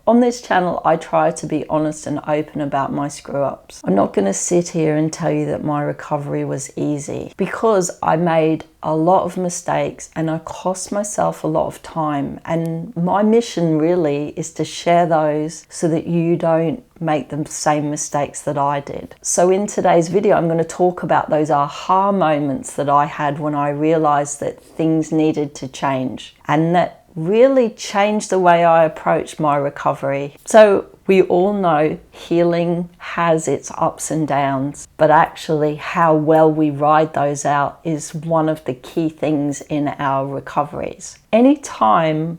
On this channel, I try to be honest and open about my screw-ups. I'm not going to sit here and tell you that my recovery was easy, because I made a lot of mistakes and I cost myself a lot of time. And my mission really is to share those so that you don't make the same mistakes that I did. So in today's video, I'm going to talk about those aha moments that I had when I realized that things needed to change, and that really changed the way I approach my recovery. So we all know healing has its ups and downs, but actually how well we ride those out is one of the key things in our recoveries. Anytime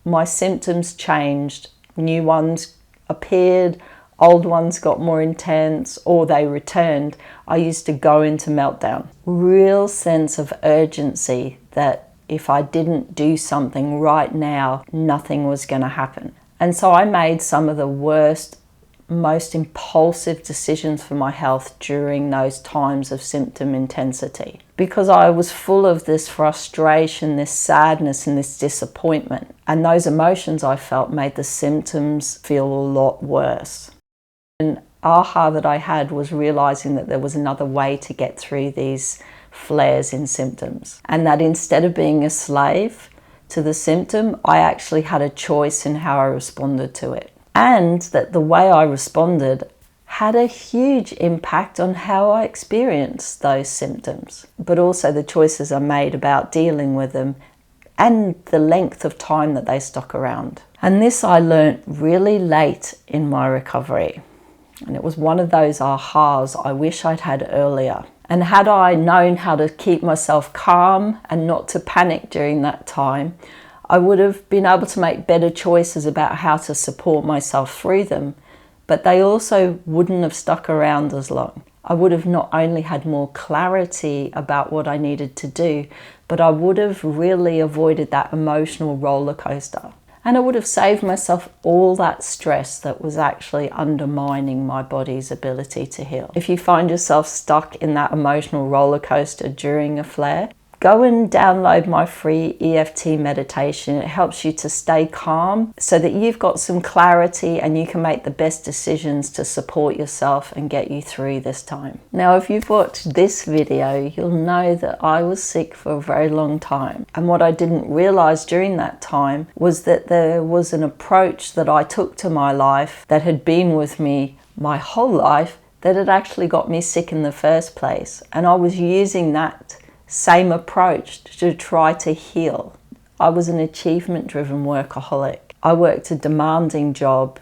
my symptoms changed, new ones appeared, old ones got more intense, or they returned, I used to go into meltdown. Real sense of urgency that if I didn't do something right now, nothing was going to happen. And so I made some of the worst, most impulsive decisions for my health during those times of symptom intensity, because I was full of this frustration, this sadness, and this disappointment. And those emotions I felt made the symptoms feel a lot worse. An aha that I had was realizing that there was another way to get through these flares in symptoms, and that instead of being a slave to the symptom, I actually had a choice in how I responded to it, and that the way I responded had a huge impact on how I experienced those symptoms, but also the choices I made about dealing with them and the length of time that they stuck around. And this I learned really late in my recovery, and it was one of those ahas I wish I'd had earlier. And had I known how to keep myself calm and not to panic during that time, I would have been able to make better choices about how to support myself through them, but they also wouldn't have stuck around as long. I would have not only had more clarity about what I needed to do, but I would have really avoided that emotional roller coaster. And I would have saved myself all that stress that was actually undermining my body's ability to heal. If you find yourself stuck in that emotional roller coaster during a flare, go and download my free EFT meditation. It helps you to stay calm so that you've got some clarity and you can make the best decisions to support yourself and get you through this time. Now, if you've watched this video, you'll know that I was sick for a very long time. And what I didn't realize during that time was that there was an approach that I took to my life that had been with me my whole life that had actually got me sick in the first place. And I was using that same approach to try to heal. I was an achievement-driven workaholic. I worked a demanding job,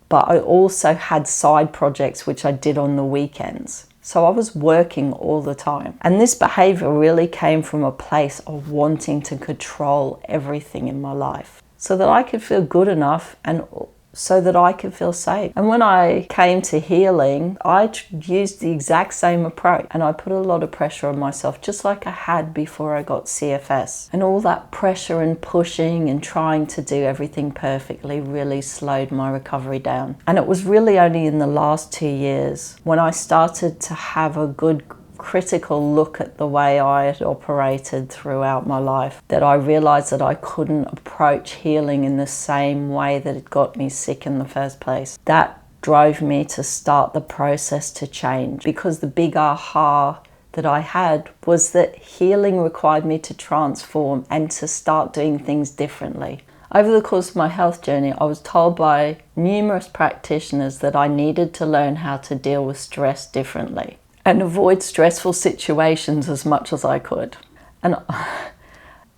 but I also had side projects which I did on the weekends. So I was working all the time. And this behavior really came from a place of wanting to control everything in my life so that I could feel good enough and so that I could feel safe. And when I came to healing, I used the exact same approach, and I put a lot of pressure on myself, just like I had before I got CFS. And all that pressure and pushing and trying to do everything perfectly really slowed my recovery down. And it was really only in the last 2 years when I started to have a good critical look at the way I had operated throughout my life that I realized that I couldn't approach healing in the same way that it got me sick in the first place. That drove me to start the process to change, because the big aha that I had was that healing required me to transform and to start doing things differently. Over the course of my health journey, I was told by numerous practitioners that I needed to learn how to deal with stress differently and avoid stressful situations as much as I could. And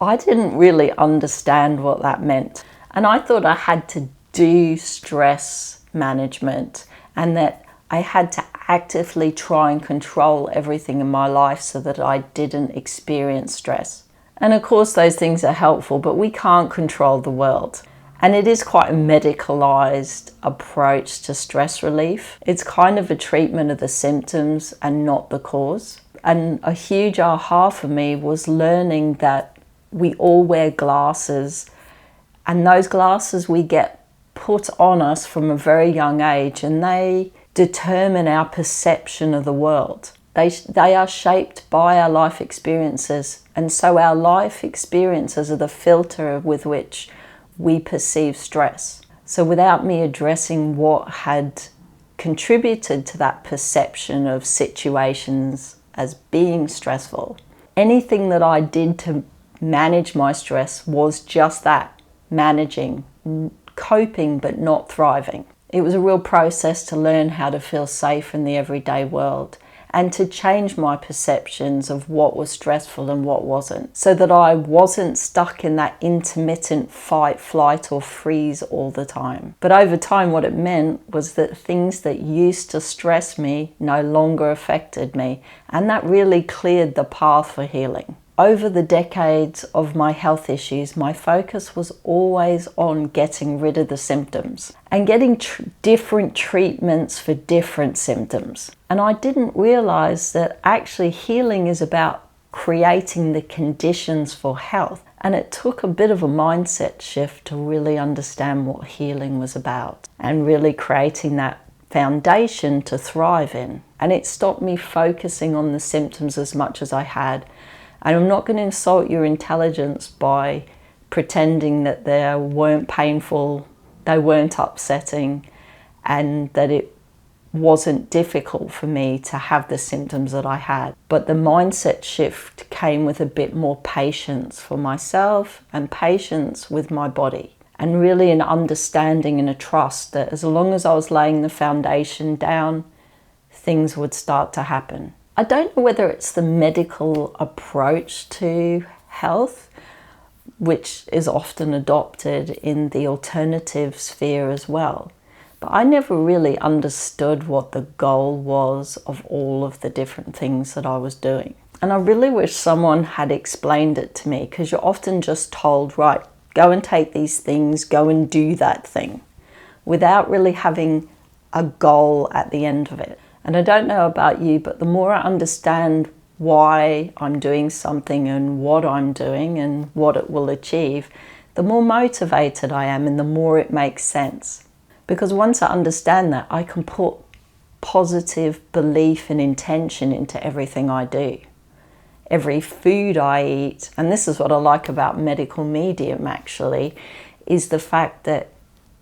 I didn't really understand what that meant. And I thought I had to do stress management and that I had to actively try and control everything in my life so that I didn't experience stress. And of course those things are helpful, but we can't control the world. And it is quite a medicalized approach to stress relief. It's kind of a treatment of the symptoms and not the cause. And a huge aha for me was learning that we all wear glasses, and those glasses we get put on us from a very young age, and they determine our perception of the world. They are shaped by our life experiences, and so our life experiences are the filter with which we perceive stress. So without me addressing what had contributed to that perception of situations as being stressful, anything that I did to manage my stress was just that, managing, coping, but not thriving. It was a real process to learn how to feel safe in the everyday world and to change my perceptions of what was stressful and what wasn't, so that I wasn't stuck in that intermittent fight, flight, or freeze all the time. But over time, what it meant was that things that used to stress me no longer affected me, and that really cleared the path for healing. Over the decades of my health issues, my focus was always on getting rid of the symptoms and getting different treatments for different symptoms. And I didn't realize that actually healing is about creating the conditions for health. And it took a bit of a mindset shift to really understand what healing was about and really creating that foundation to thrive in. And it stopped me focusing on the symptoms as much as I had. And I'm not going to insult your intelligence by pretending that they weren't painful, they weren't upsetting, and that it wasn't difficult for me to have the symptoms that I had. But the mindset shift came with a bit more patience for myself and patience with my body. And really an understanding and a trust that as long as I was laying the foundation down, things would start to happen. I don't know whether it's the medical approach to health, which is often adopted in the alternative sphere as well. But I never really understood what the goal was of all of the different things that I was doing. And I really wish someone had explained it to me, because you're often just told, right, go and take these things, go and do that thing, without really having a goal at the end of it. And I don't know about you, but the more I understand why I'm doing something and what I'm doing and what it will achieve, the more motivated I am and the more it makes sense. Because once I understand that, I can put positive belief and intention into everything I do. Every food I eat, and this is what I like about medical medium actually, is the fact that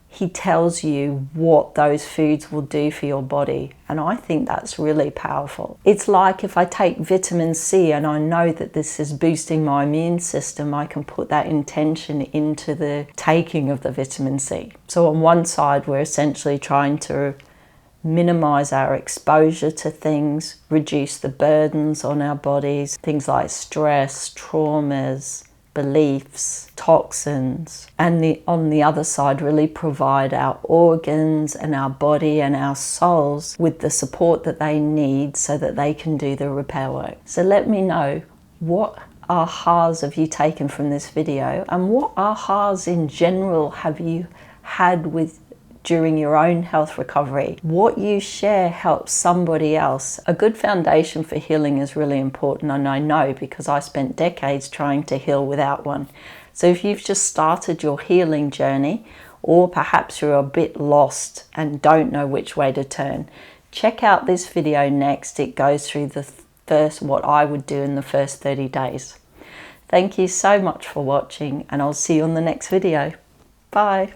he tells you what those foods will do for your body. And I think that's really powerful. It's like if I take vitamin C and I know that this is boosting my immune system, I can put that intention into the taking of the vitamin C. So on one side, we're essentially trying to minimize our exposure to things, reduce the burdens on our bodies, things like stress, traumas, beliefs, toxins, and on the other side really provide our organs and our body and our souls with the support that they need so that they can do the repair work. So let me know, what ahas have you taken from this video, and what ahas in general have you had during your own health recovery? What you share helps somebody else. A good foundation for healing is really important, and I know because I spent decades trying to heal without one. So if you've just started your healing journey, or perhaps you're a bit lost and don't know which way to turn, check out this video next. It goes through what I would do in the first 30 days. Thank you so much for watching, and I'll see you on the next video. Bye.